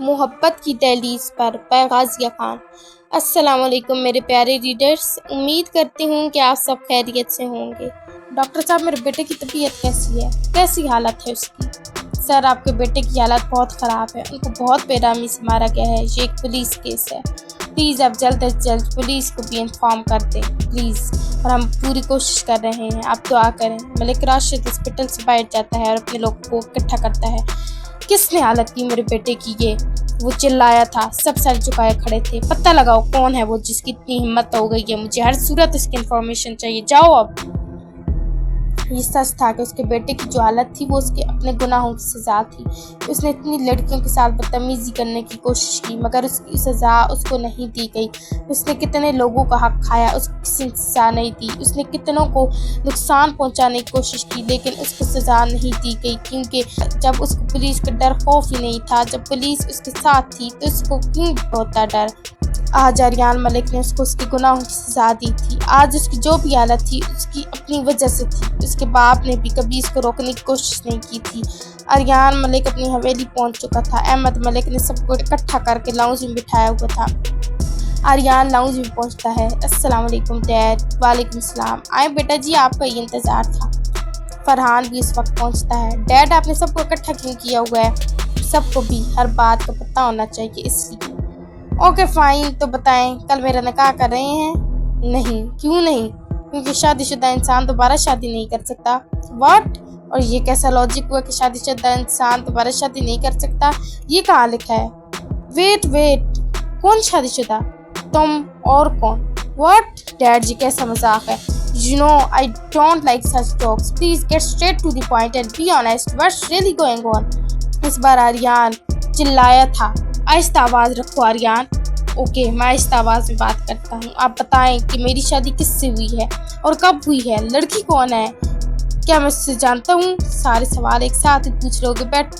मोहब्बत की दहलीज पर गाज़िया खान। अस्सलाम वालेकुम मेरे प्यारे रीडर्स, उम्मीद करती हूँ कि आप सब खैरियत से होंगे। डॉक्टर साहब, मेरे बेटे की तबीयत कैसी है? कैसी हालत है उसकी? सर, आपके बेटे की हालत बहुत ख़राब है, उनको बहुत बेरहमी से मारा गया है। ये एक पुलिस केस है। प्लीज़ आप जल्द अज जल्द पुलिस को भी इन्फॉर्म कर दें प्लीज़। और हम पूरी कोशिश कर रहे हैं, आप दुआ करें। मलिक राशिद हॉस्पिटल से बाहर जाता है और अपने लोगों को इकट्ठा करता है। किसने हालत की मेरे बेटे की? ये वो चिल्लाया था, सब सर झुकाए खड़े थे। पता लगाओ कौन है वो जिसकी इतनी हिम्मत हो गई है। मुझे हर सूरत इसकी इन्फॉर्मेशन चाहिए। जाओ अब। ये सच था कि उसके बेटे की जो हालत थी वो उसके अपने गुनाहों की सज़ा थी। उसने इतनी लड़कियों के साथ बदतमीज़ी करने की कोशिश की, मगर उसकी सज़ा उसको नहीं दी गई। उसने कितने लोगों का हक खाया, उसको किसी ने सज़ा नहीं दी। उसने कितनों को नुकसान पहुंचाने की कोशिश की, लेकिन उसको सज़ा नहीं दी गई, क्योंकि जब उसको पुलिस का डर खौफ ही नहीं था। जब पुलिस उसके साथ थी तो उसको क्यों होता डर? आज आर्यान मलिक ने उसको उसके गुनाहों की सज़ा दी थी। आज उसकी जो भी हालत थी उसकी अपनी वजह से थी। उसके बाप ने भी कभी इसको रोकने की कोशिश नहीं की थी। आर्यान मलिक अपनी हवेली पहुंच चुका था। अहमद मलिक ने सबको इकट्ठा करके लाउंज में बिठाया हुआ था। आर्यान लाउंज में पहुंचता है। अस्सलाम वालेकुम डैड। वालेकुम सलाम। आए बेटा जी, आपका ये इंतज़ार था। फरहान भी इस वक्त पहुंचता है। डैड, आपने सबको इकट्ठा क्यों किया हुआ है? सबको भी हर बात का पता होना चाहिए, इसलिए। ओके फाइन, तो बताएं, कल मेरा निकाह कर रहे हैं? नहीं। क्यों नहीं? क्योंकि शादीशुदा इंसान दोबारा शादी नहीं कर सकता। व्हाट? और ये कैसा लॉजिक हुआ कि शादीशुदा इंसान दोबारा शादी नहीं कर सकता? ये कहाँ लिखा है? वेट, कौन शादीशुदा? तुम और कौन? व्हाट? डैड जी, कैसा मजाक है? You know, I don't like such jokes. Please get straight to the point and be honest. What's really going on? इस बार आर्यान चिल्लाया था। आहिस्ता आवाज़ रखो आर्यान। ओके, मैं आहिस्ता आवाज़ में बात करता हूँ। आप बताएं कि मेरी शादी किससे हुई है और कब हुई है? लड़की कौन है? क्या मैं उससे जानता हूँ? सारे सवाल एक साथ ही पूछ लोगे। बैठ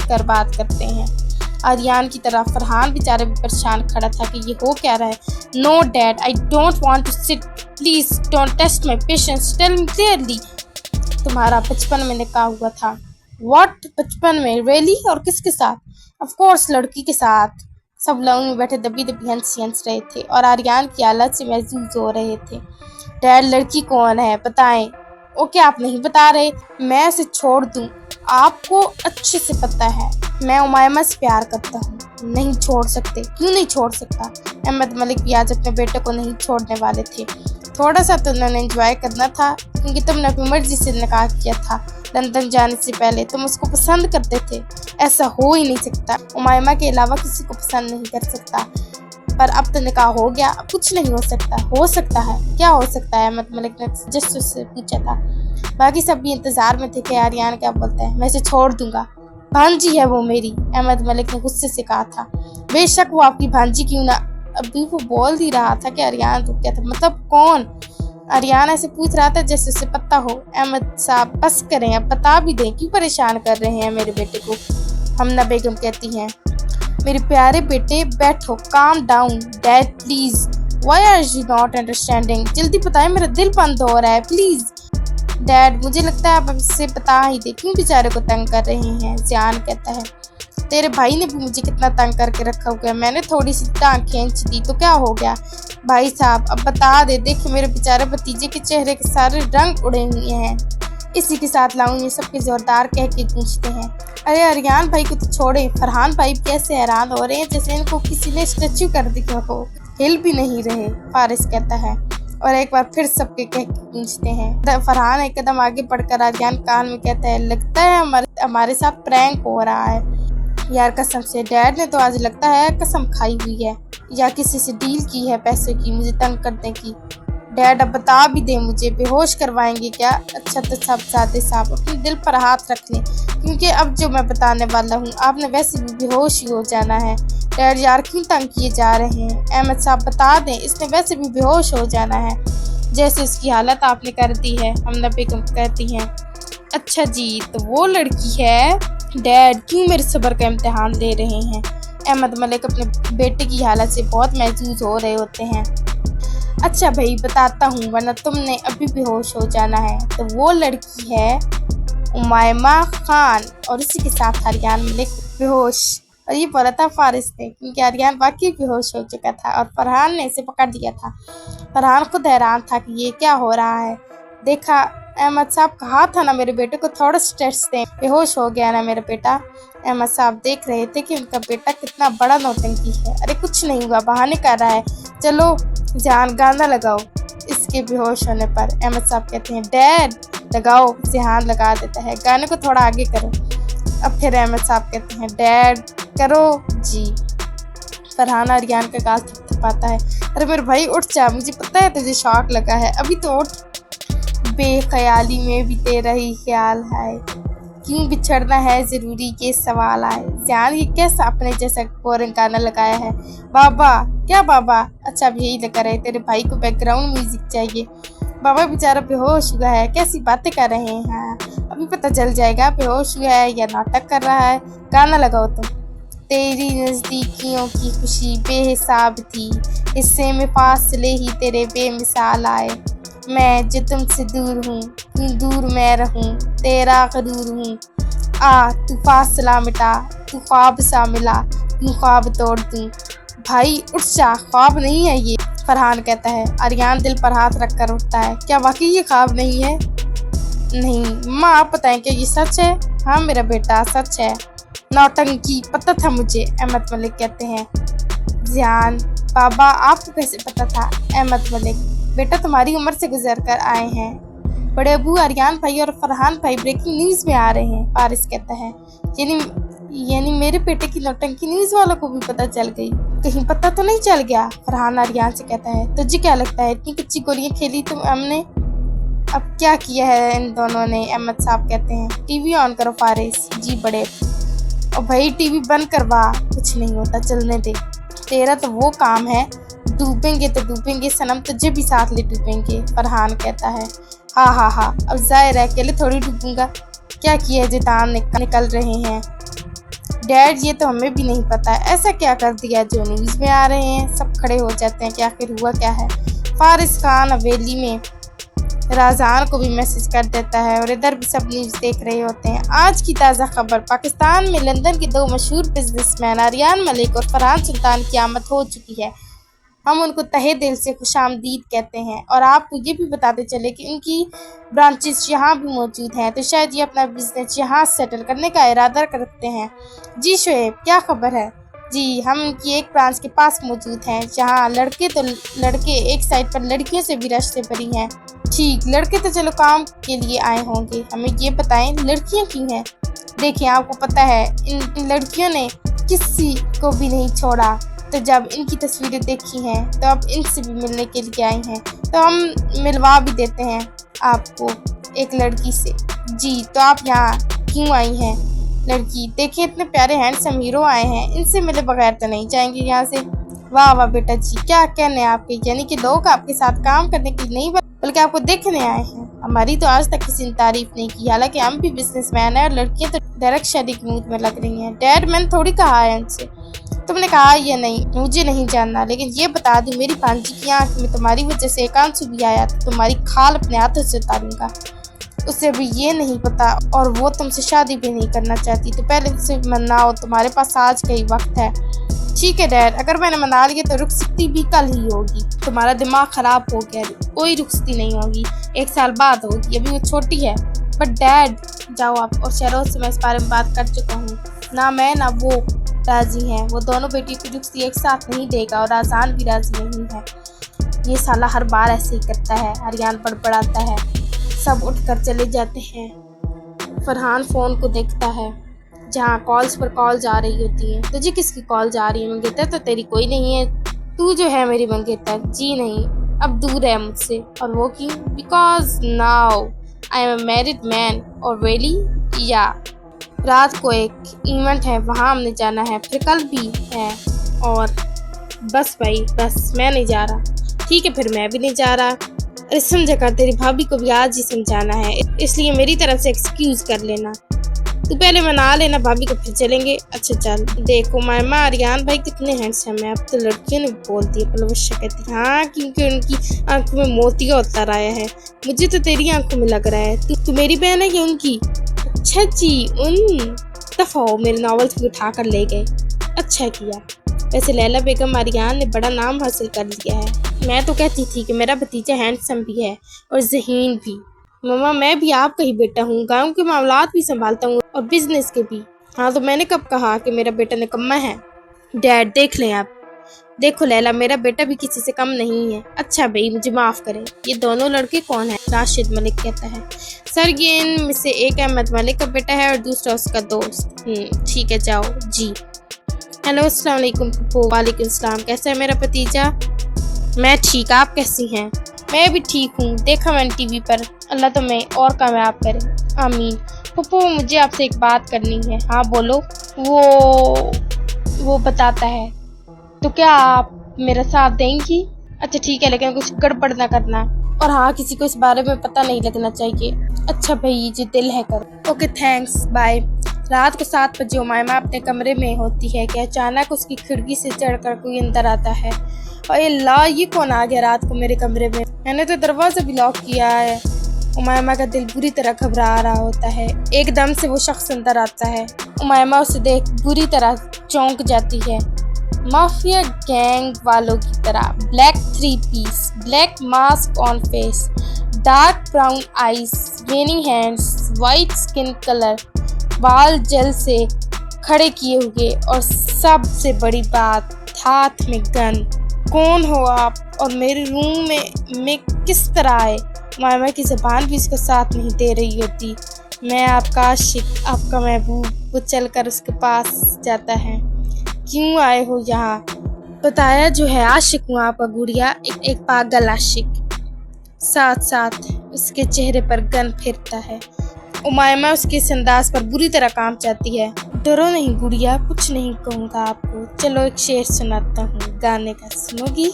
कर बात करते हैं। आर्यान की तरफ फरहान बेचारे भी परेशान खड़ा था कि ये हो क्या रहा है। No dad, I don't want to sit. Please don't test my patience. Tell me clearly. तुम्हारा बचपन में निकाह हुआ था। व्हाट? बचपन में? रियली? और किसके साथ? ऑफ कोर्स, लड़की के साथ। सब लोग में बैठे दबी हंस रहे थे और आर्यान की हालत से महसूस हो रहे थे। डैड, लड़की कौन है बताएं। ओके, आप नहीं बता रहे? मैं उसे छोड़ दूं? आपको अच्छे से पता है मैं उमायमा से प्यार करता हूँ। नहीं छोड़ सकते? क्यों नहीं छोड़ सकता? अहमद मलिक भी आज अपने बेटे को नहीं छोड़ने वाले थे। थोड़ा सा तो उन्होंने एंजॉय करना था, क्योंकि तुमने अपनी मर्जी से निकाह किया था। लंदन जाने से पहले तुम उसको पसंद करते थे। ऐसा हो ही नहीं सकता। उमायमा के अलावा किसी को पसंद नहीं कर सकता। पर अब तो निकाह हो गया, अब कुछ नहीं हो सकता। हो सकता है? क्या हो सकता है? अहमद मलिक ने जस्ट उससे पूछा था। बाकी सब भी इंतजार में थे कि आर्यान क्या बोलता है। मैं इसे छोड़ दूंगा। भांजी है वो मेरी, अहमद मलिक ने गुस्से से कहा था। बेशक वो आपकी भांजी क्यों ना। अभी वो बोल ही रहा था कि आर्यान रुक गया था। मतलब कौन? आर्यान ऐसे पूछ रहा था जैसे उसे पता हो। अहमद साहब बस करें, अब बता भी दें, क्यों परेशान कर रहे हैं मेरे बेटे को? हमना बेगम कहती हैं। मेरे प्यारे बेटे बैठो, calm down. Dad please, why are you not understanding? जल्दी बताएं, मेरा दिल बंद हो रहा है प्लीज। डैड, मुझे लगता है आप इससे बता ही दे, क्यों बेचारे को तंग कर रहे हैं? जियान कहता है। तेरे भाई ने भी मुझे कितना तंग करके रखा हुआ है। मैंने थोड़ी सी टांग खींच दी तो क्या हो गया? भाई साहब अब बता दे। देख, मेरे बेचारे भतीजे के चेहरे के सारे रंग उड़े हुए हैं। इसी के साथ लाऊं ये सबके जोरदार कह के पूछते हैं। अरे आर्यान भाई को तो छोड़े, फरहान भाई कैसे हैरान हो रहे हैं जैसे इनको किसी ने स्टैच्यू कर दिया हो। हिल भी नहीं रहे, फारिस कहता है। और एक बार फिर सबके कह के पूछते हैं। फरहान एक कदम आगे बढ़कर आर्यान कान में कहता है, लगता है हमारे साथ प्रैंक हो रहा है। यार कसम से, डैड ने तो आज लगता है कसम खाई हुई है या किसी से डील की है पैसे की मुझे तंग करने की। डैड अब बता भी दे, मुझे बेहोश करवाएंगे क्या? अच्छा तो सब सादे साहब अपने दिल पर हाथ रख लें, क्योंकि अब जो मैं बताने वाला हूँ आपने वैसे भी बेहोश ही हो जाना है। डैड यार क्यों तंग किए जा रहे हैं? अहमद साहब बता दें, इसने वैसे भी बेहोश हो जाना है जैसे उसकी हालत आपने कर दी है। हमना बेगम कहती हैं। अच्छा जी, तो वो लड़की है? डैड क्यों मेरे सब्र का इम्तिहान ले रहे हैं? अहमद मलिक अपने बेटे की हालत से बहुत महसूस हो रहे होते हैं। अच्छा भाई बताता हूँ, वरना तुमने अभी बेहोश हो जाना है। तो वो लड़की है उमायमा खान। और इसी के साथ आर्यान मलिक बेहोश और ये बोला था फारिस ने, क्योंकि आर्यन वाकई बेहोश हो चुका था और फरहान ने इसे पकड़ लिया था। फरहान खुद हैरान था कि ये क्या हो रहा है। देखा अहमद साहब, कहा था ना मेरे बेटे को थोड़ा स्ट्रेस दें, बेहोश हो गया ना मेरा बेटा। अहमद साहब देख रहे थे कि उनका बेटा कितना बड़ा नौटंकी है। अरे कुछ नहीं हुआ, बहाने कर रहा है, चलो जान गाना लगाओ इसके बेहोश होने पर। अहमद साहब कहते हैं डैड लगाओ, जिहान लगा देता है, गाने को थोड़ा आगे करो। अब फिर अहमद साहब कहते हैं डैड करो जी। फरहान आर्यन का गाल थपथपाता है। अरे मेरे भाई उठ जा, मुझे पता है तुझे शौक लगा है, अभी तो उठ। बेख्याली में भी तेरा ही ख्याल है, क्यों बिछड़ना है जरूरी के सवाल आए। जान ये कैसा अपने जैसा बोरिंग गाना लगाया है। बाबा क्या बाबा, अच्छा अब यही लगा रहे, तेरे भाई को बैकग्राउंड म्यूजिक चाहिए। बाबा बेचारा बेहोश हुआ है, कैसी बातें कर रहे हैं, अभी पता चल जाएगा बेहोश हुआ है या नाटक कर रहा है। गाना लगाओ तुम। तेरी नज़दीकियों की खुशी बेहिसाब थी, हिस्से में फासले ही तेरे बेमिसाल आए। मैं जो तुमसे दूर हूँ, तू दूर मैं रहूँ, तेरा गरूर हूँ। आ तू फासला मिटा, तू ख्वाब सा मिला, तू ख्वाब तोड़ दूँ। भाई उठ जा, ख्वाब नहीं है ये, फरहान कहता है। आर्यन दिल पर हाथ रखकर उठता है। क्या वाकई ये ख्वाब नहीं है? नहीं माँ, आप बताएं क्या ये सच है? हाँ मेरा बेटा सच है। नौटंकी पता था मुझे, अहमद मलिक कहते हैं। जियान बाबा आपको कैसे पता था? अहमद मलिक बेटा तुम्हारी उम्र से गुजर कर आए हैं। बड़े अबू आर्यन भाई और फरहान भाई ब्रेकिंग न्यूज़ में आ रहे हैं, फारिस कहता है। यानी मेरे बेटे की नौटंकी न्यूज़ वालों को भी पता चल गई, कहीं पता तो नहीं चल गया? फरहान आर्यन से कहता है। तुझे क्या लगता है इतनी कच्ची गोलियां खेली तुम हमने? अब क्या किया है इन दोनों ने? अहमद साहब कहते हैं। टीवी ऑन करो फारिस जी बड़े। और भाई टीवी बंद करवा, कुछ नहीं होता चलने दे, तेरा तो वो काम है, डूबेंगे तो डूबेंगे सनम, तुझे भी साथ ले डूबेंगे। फरहान कहता है हाँ अब जाहिर है अकेले थोड़ी डूबूंगा। क्या किया जितान निकल रहे हैं डैड, ये तो हमें भी नहीं पता, ऐसा क्या कर दिया जो न्यूज़ में आ रहे हैं। सब खड़े हो जाते हैं कि आखिर हुआ क्या है। फारिस खान हवेली में राजान को भी मैसेज कर देता है और इधर भी सब न्यूज़ देख रहे होते हैं। आज की ताज़ा खबर, पाकिस्तान में लंदन के दो मशहूर बिजनेसमैन आर्यन मलिक और फरहान सुल्तान की आमद हो चुकी है। हम उनको तहे दिल से खुशामदीद कहते हैं और आपको ये भी बताते चले कि उनकी ब्रांचेस यहाँ भी मौजूद हैं, तो शायद ये अपना बिजनेस यहाँ सेटल करने का इरादा करते हैं। जी शोएब क्या खबर है? जी हम उनकी एक ब्रांच के पास मौजूद हैं, जहाँ लड़के एक साइड पर लड़कियों से भी रश्ते भरी हैं। ठीक, लड़के तो चलो काम के लिए आए होंगे, हमें ये बताएं लड़कियाँ क्यों हैं? देखिए आपको पता है इन लड़कियों ने किसी को भी नहीं छोड़ा, तो जब इनकी तस्वीरें देखी हैं तो अब इनसे भी मिलने के लिए आई हैं, तो हम मिलवा भी देते हैं आपको एक लड़की से। जी तो आप यहाँ क्यों आई हैं? लड़की देखिए इतने प्यारे हैंडसम हीरो आए हैं, इनसे मिले बगैर तो नहीं जाएंगे यहाँ से। वाह वाह बेटा जी, क्या कहने आपके, यानी कि लोग आपके साथ काम करने के लिए नहीं बल्कि आपको देखने आए हैं। हमारी तो आज तक किसी ने तारीफ नहीं की, हालांकि हम भी बिजनेसमैन हैं और लड़कियां तो डायरेक्ट शादी की मूड में लग रही हैं। डैड मैंने थोड़ी कहा है उनसे, तुमने कहा ये नहीं, मुझे नहीं जानना, लेकिन ये बता दूं मेरी भांजी की आंख में तुम्हारी वजह से एक आंसू भी आया तो तुम्हारी खाल अपने हाथों से उतारूंगा। उसे अभी ये नहीं पता और वो तुमसे शादी भी नहीं करना चाहती, तो पहले उसे मनाओ, तुम्हारे पास आज का ही वक्त है। ठीक है डैड, अगर मैंने मना लिया तो रुखसती भी कल ही होगी। तुम्हारा दिमाग खराब हो गया, कोई रुखसती नहीं होगी, 1 साल बाद होगी, अभी वो छोटी है। बट डैड जाओ आप, और शहरोज से मैं इस बारे में बात कर चुका हूँ, ना मैं ना वो राजी हैं। वो दोनों बेटियों की रुखसती एक साथ नहीं देगा और आसान भी राजी नहीं है। ये साला हर बार ऐसे ही करता है। आर्यन बड़बड़ाता है। सब उठकर चले जाते हैं। फरहान फ़ोन को देखता है जहाँ कॉल्स पर कॉल जा रही होती है। तुझे किसकी कॉल जा रही है? मंगेतर तो तेरी कोई नहीं है, तू जो है मेरी मंगेतर। जी नहीं, अब दूर है मुझसे। और वो क्यों? Because now I am a married man. और रियली या रात को एक इवेंट है, वहाँ हमने जाना है, फिर कल भी है। और बस भाई बस, मैं नहीं जा रहा। ठीक है फिर मैं भी नहीं जा रहा। अरे समझा कर, तेरी भाभी को भी आज ही समझाना है, इसलिए मेरी तरफ से एक्सक्यूज कर लेना। तू पहले मना लेना भाभी को, फिर चलेंगे। अच्छा चल। देखो मामा आर्यन भाई कितने हैंडसम है। अब तो लड़कियों ने बोल दिया। पलवशा कहती हाँ, क्योंकि उनकी आंखों में मोतिया उतर आया है। मुझे तो तेरी आंखों में लग रहा है। तू मेरी बहन है कि उनकी? अच्छा जी, उन दफा हो, मेरे नॉवेल्स भी उठा कर ले गए। अच्छा किया। वैसे लैला बेगम आर्यान ने बड़ा नाम हासिल कर लिया है। मैं तो कहती थी कि मेरा भतीजा हैंडसम भी है और ज़हीन भी। मम्मा, मैं भी आपका ही बेटा हूँ, गाँव के मामलात भी संभालता हूँ और बिजनेस के भी। हाँ, तो मैंने कब कहा कि मेरा बेटा निकम्मा है? डैड, देख लें आप। देखो लैला, मेरा बेटा भी किसी से कम नहीं है। अच्छा भाई, मुझे माफ़ करें, ये दोनों लड़के कौन है? राशिद मलिक कहता है। सर, ये इनमें से एक अहमद मलिक का बेटा है और दूसरा उसका दोस्त। ठीक है, जाओ जी। हेलो, अस्सलाम वालेकुम पप्पू। वालेकुम सलाम। कैसा है मेरा भतीजा? मैं ठीक, आप कैसी हैं? मैं भी ठीक हूँ। देखा मैंने टीवी पर, अल्लाह तुम्हें और कामयाब करे, आमीन। पप्पू, मुझे आपसे एक बात करनी है। हाँ बोलो। वो बताता है, तो क्या आप मेरा साथ देंगी? अच्छा ठीक है, लेकिन कुछ गड़बड़ ना करना, और हाँ, किसी को इस बारे में पता नहीं लगना चाहिए। अच्छा भाई, जो दिल है करो। Okay, thanks, bye. रात को 7 बजे उमायमा अपने कमरे में होती है कि अचानक उसकी खिड़की से चढ़कर कोई अंदर आता है। और अल्लाह, ये कौन आ गया रात को मेरे कमरे में? मैंने तो दरवाज़ा भी लॉक किया है। उमायमा का दिल बुरी तरह घबरा रहा होता है। एकदम से वो शख्स अंदर आता है। उमायमा उसे देख बुरी तरह चौंक जाती है। माफिया गैंग वालों की तरह, black 3 piece, black mask on face, dark brown eyes, raining hands, white skin colour, बाल जल से खड़े किए हुए, और सबसे बड़ी बात, हाथ में गन। कौन हो आप और मेरे रूम में किस तरह आए? मामा की ज़बान भी इसको साथ नहीं दे रही होती। मैं आपका आशिक, आपका महबूब। वो चलकर उसके पास जाता है। क्यों आए हो यहाँ? बताया जो है, आशिक हूँ आपका गुड़िया, एक पागल आशिक। साथ साथ उसके चेहरे पर गन फिरता है। उमायमा उसके इस अंदाज पर बुरी तरह काम चाहती है। डरो नहीं गुड़िया, कुछ नहीं कहूँगा आपको। चलो एक शेर सुनाता हूँ, गाने का सुनोगी?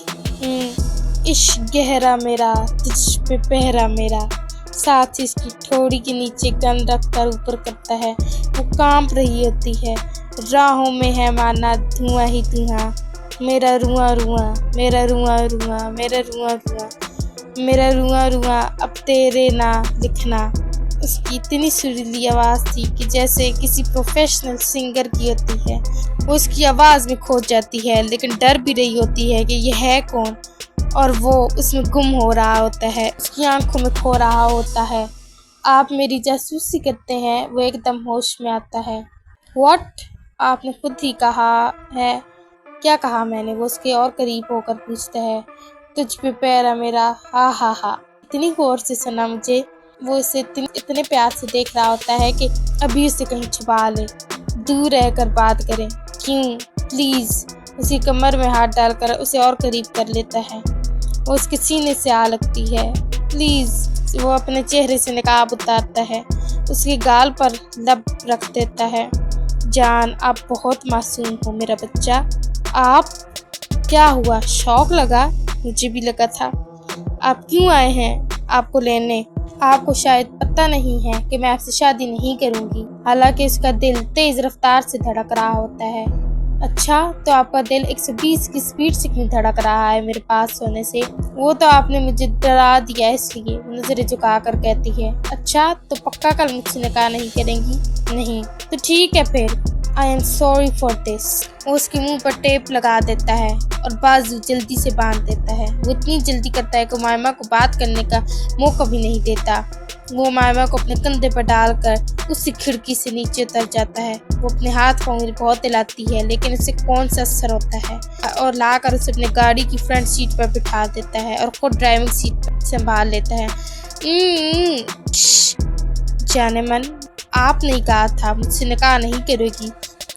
इश्क गहरा मेरा, तुझ पे पहरा मेरा। साथ ही इसकी ठोड़ी के नीचे गन रखकर ऊपर करता है। वो कांप रही होती है। राहों में है माना धुआं ही धुआं, मेरा रुआं रुआं, मेरा रुआं रुआं, मेरा रुआं रुआं, मेरा रुआं रुआं, अब तेरे ना लिखना। उसकी इतनी सुरीली आवाज़ थी कि जैसे किसी प्रोफेशनल सिंगर की होती है। वो उसकी आवाज़ में खो जाती है, लेकिन डर भी रही होती है कि यह है कौन, और वो उसमें गुम हो रहा होता है, उसकी आंखों में खो रहा होता है। आप मेरी जासूसी करते हैं? वो एकदम होश में आता है। व्हाट? आपने खुद ही कहा है। क्या कहा मैंने? वो उसके और करीब होकर पूछता है। तुझ पे पैरा मेरा, हा हा हा। इतनी गौर से सुना मुझे। वो इसे इतने प्यार से देख रहा होता है कि अभी उसे कहीं छुपा ले, दूर रहकर बात करें। क्यों? प्लीज़। उसकी कमर में हाथ डालकर उसे और करीब कर लेता है। वो उसके सीने से आ लगती है। प्लीज़। वो अपने चेहरे से निकाब उतारता है, उसके गाल पर लब रख देता है। जान, आप बहुत मासूम हो मेरा बच्चा। आप? क्या हुआ? शौक लगा? मुझे भी लगा था। आप क्यों आए हैं? आपको लेने। आपको शायद पता नहीं है कि मैं आपसे शादी नहीं करूंगी। हालांकि उसका दिल तेज रफ्तार से धड़क रहा होता है। अच्छा, तो आपका दिल 120 की स्पीड से क्यों धड़क रहा है मेरे पास होने से? वो तो आपने मुझे डरा दिया इसलिए। नजरें झुका कर कहती है। अच्छा, तो पक्का कल मुझसे निकाह नहीं करेंगी? नहीं। तो ठीक है फिर। I am sorry for this. वो उसके मुंह पर टेप लगा देता है और बाजू जल्दी से बांध देता है। वो इतनी जल्दी करता है कि उमायमा को बात करने का मौका भी नहीं देता। वो उमायमा को अपने कंधे पर डालकर उसी खिड़की से नीचे उतर जाता है। वो अपने हाथ पाँव बहुत हिलाती है, लेकिन उसे कौन सा असर होता है, और लाकर उसे अपने गाड़ी की फ्रंट सीट पर बिठा देता है और खुद ड्राइविंग सीट संभाल लेता है। जाने मन, आपने कहा था मुझसे निकाह नहीं करेगी।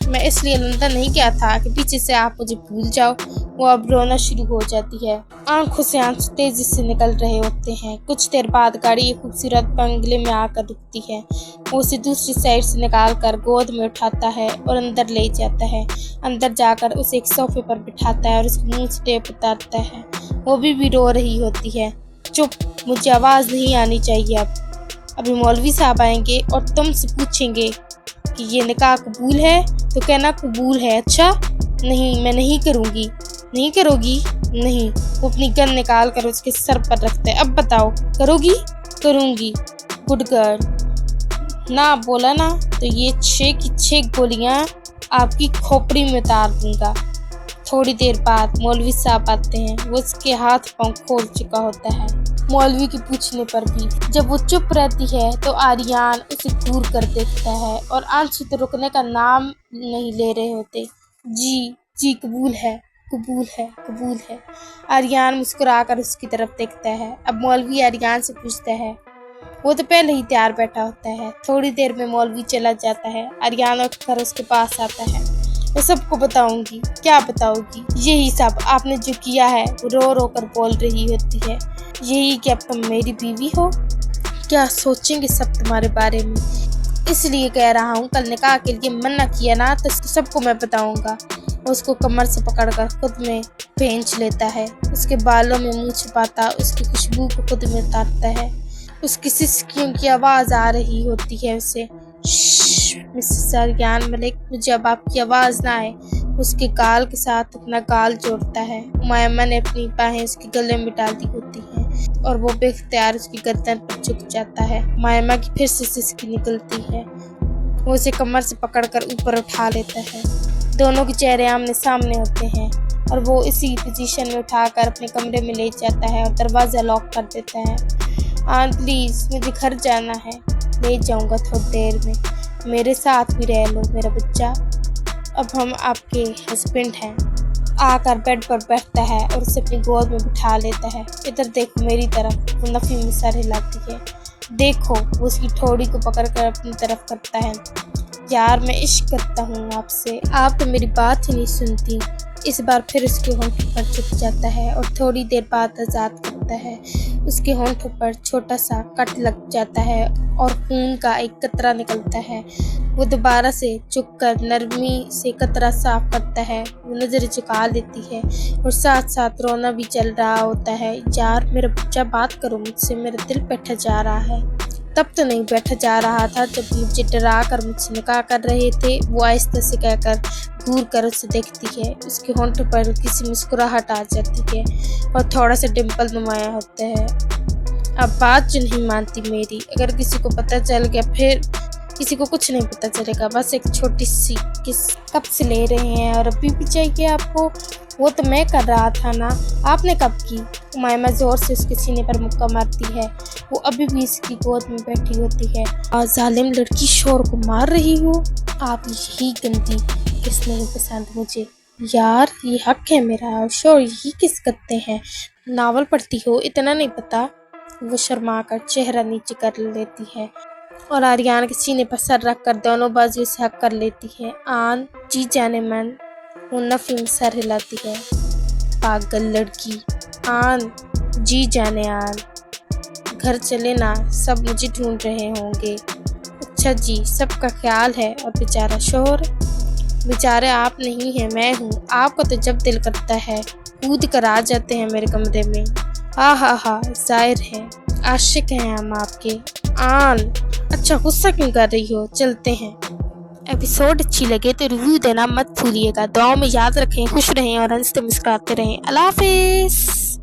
मैं इसलिए लंदन नहीं गया था कि पीछे से आप मुझे भूल जाओ। वो अब रोना शुरू हो जाती है। आंखों से आंसू तेजी से निकल रहे होते हैं। कुछ देर बाद गाड़ी एक खूबसूरत बंगले में आकर रुकती है। वो उसे दूसरी साइड से निकाल कर गोद में उठाता है और अंदर ले जाता है। अंदर जाकर उसे एक सोफे पर बिठाता है और उसके मुंह से टेप उतारता है। वो भी रो रही होती है। चुप, मुझे आवाज़ नहीं आनी चाहिए। अभी मौलवी साहब आएंगे और तुमसे पूछेंगे कि ये निकाह कबूल है, तो कहना कबूल है। अच्छा? नहीं, मैं नहीं करूँगी। नहीं करोगी? नहीं। वो अपनी गन निकाल कर उसके सर पर रखते है। अब बताओ, करोगी? करूँगी। Good girl. ना बोला ना, तो ये 6 की 6 गोलियाँ आपकी खोपड़ी में उतार दूंगा। थोड़ी देर बाद मौलवी साहब आते हैं। वो उसके हाथ पांव खोल चुका होता है। मौलवी के पूछने पर भी जब वो चुप रहती है तो आर्यन उसे घूर कर देखता है और आंसू तो रुकने का नाम नहीं ले रहे होते। जी जी, कबूल है, कबूल है, कबूल है। आर्यन मुस्कुराकर उसकी तरफ देखता है। अब मौलवी आर्यन से पूछता है। वो तो पहले ही तैयार बैठा होता है। थोड़ी देर में मौलवी चला जाता है। आर्यन उठकर उसके पास आता है। मैं सबको बताऊंगी। क्या बताओगी? यही सब आपने जो किया है। वो रो रो कर बोल रही होती है। यही कि अब तुम मेरी बीवी हो? क्या सोचेंगे सब तुम्हारे बारे में? इसलिए कह रहा हूँ, कल निकाह के लिए मना किया ना तो सबको मैं बताऊंगा। उसको कमर से पकड़कर खुद में भेंच लेता है। उसके बालों में मुंह छिपाता, उसकी खुशबू को खुद में उतारता है। उसकी सिसकियों की आवाज आ रही होती है उसे। मिसेस आर्यन मलिक, मुझे अब आपकी आवाज ना आए। उसके गाल के साथ अपना गाल जोड़ता है। उमायमा ने अपनी बाहें उसके गले में डाल दी होती हैं और वो बेख्तियार उसकी गर्दन पर झुक जाता है। उमायमा की फिर से सिसकी निकलती है। वो उसे कमर से पकड़कर ऊपर उठा लेता है। दोनों के चेहरे आमने सामने होते हैं और वो इसी पोजीशन में उठाकर अपने कमरे में ले जाता है और दरवाज़ा लॉक कर देता है। प्लीज़, मुझे घर जाना है। ले जाऊंगा थोड़ी देर में। मेरे साथ भी रह लो मेरा बच्चा। अब हम आपके हस्बैंड हैं। आकर बेड पर बैठता है और उसे अपनी गोद में बिठा लेता है। इधर देखो मेरी तरफ। वो नफ़ी में सर हिलाती है। देखो, वो उसकी ठोड़ी को पकड़कर अपनी तरफ करता है। यार, मैं इश्क करता हूँ आपसे। आप तो मेरी बात ही नहीं सुनती। इस बार फिर उसके होंठों पर चुप जाता है और थोड़ी देर बाद आज़ाद करता है। उसके होंठों पर छोटा सा कट लग जाता है और खून का एक कतरा निकलता है। वो दोबारा से झुककर नरमी से कतरा साफ करता है। वो नज़र झुका लेती है और साथ साथ रोना भी चल रहा होता है। यार, मेरा बच्चा, बात करो मुझसे। मेरा दिल बैठा जा रहा है। तब तो नहीं बैठा जा रहा था जब मुझे डरा कर मुझसे निकाह कर रहे थे। वो आहिस्ता से कहकर घूर कर उसे देखती है। उसके होंठों पर किसी मुस्कुराहट आ जाती है और थोड़ा सा डिम्पल नुमाया होता है। अब बात जो नहीं मानती मेरी। अगर किसी को पता चल गया फिर किसी को कुछ नहीं पता चलेगा। बस एक छोटी सी किस कब से ले रहे हैं और अभी भी चाहिए आपको? वो तो मैं कर रहा था ना, आपने कब की? उमायमा जोर से उसके सीने पर मुक्का मारती है। वो अभी भी इसकी गोद में बैठी होती है। जालिम लड़की, शोर को मार रही हो? आप यही गंदी किस नहीं पसंद मुझे। यार, ये हक है मेरा और शोर यही किस करते हैं। नावल पढ़ती हो, इतना नहीं पता? वो शर्मा कर चेहरा नीचे कर लेती है और आर्यन के सीने पर सर रख कर दोनों बाजू से हक कर लेती है। आन, जी जाने मन। वो नफ़ी में सर हिलाती है। पागल लड़की। आन, जी जाने आन। घर चले ना, सब मुझे ढूंढ रहे होंगे। अच्छा जी, सबका ख्याल है। और बेचारा शोर? बेचारे आप नहीं हैं, मैं हूँ। आपको तो जब दिल करता है कूद कर आ जाते हैं मेरे कमरे में। हा, जाहिर है आशिक हैं हम आपके। आन, अच्छा गुस्सा क्यों कर रही हो? चलते हैं। एपिसोड अच्छी लगे तो रिव्यू देना मत भूलिएगा। दुआओं में याद रखें, खुश रहें और हंसते मुस्कुराते रहें। अल्लाह हाफिज़।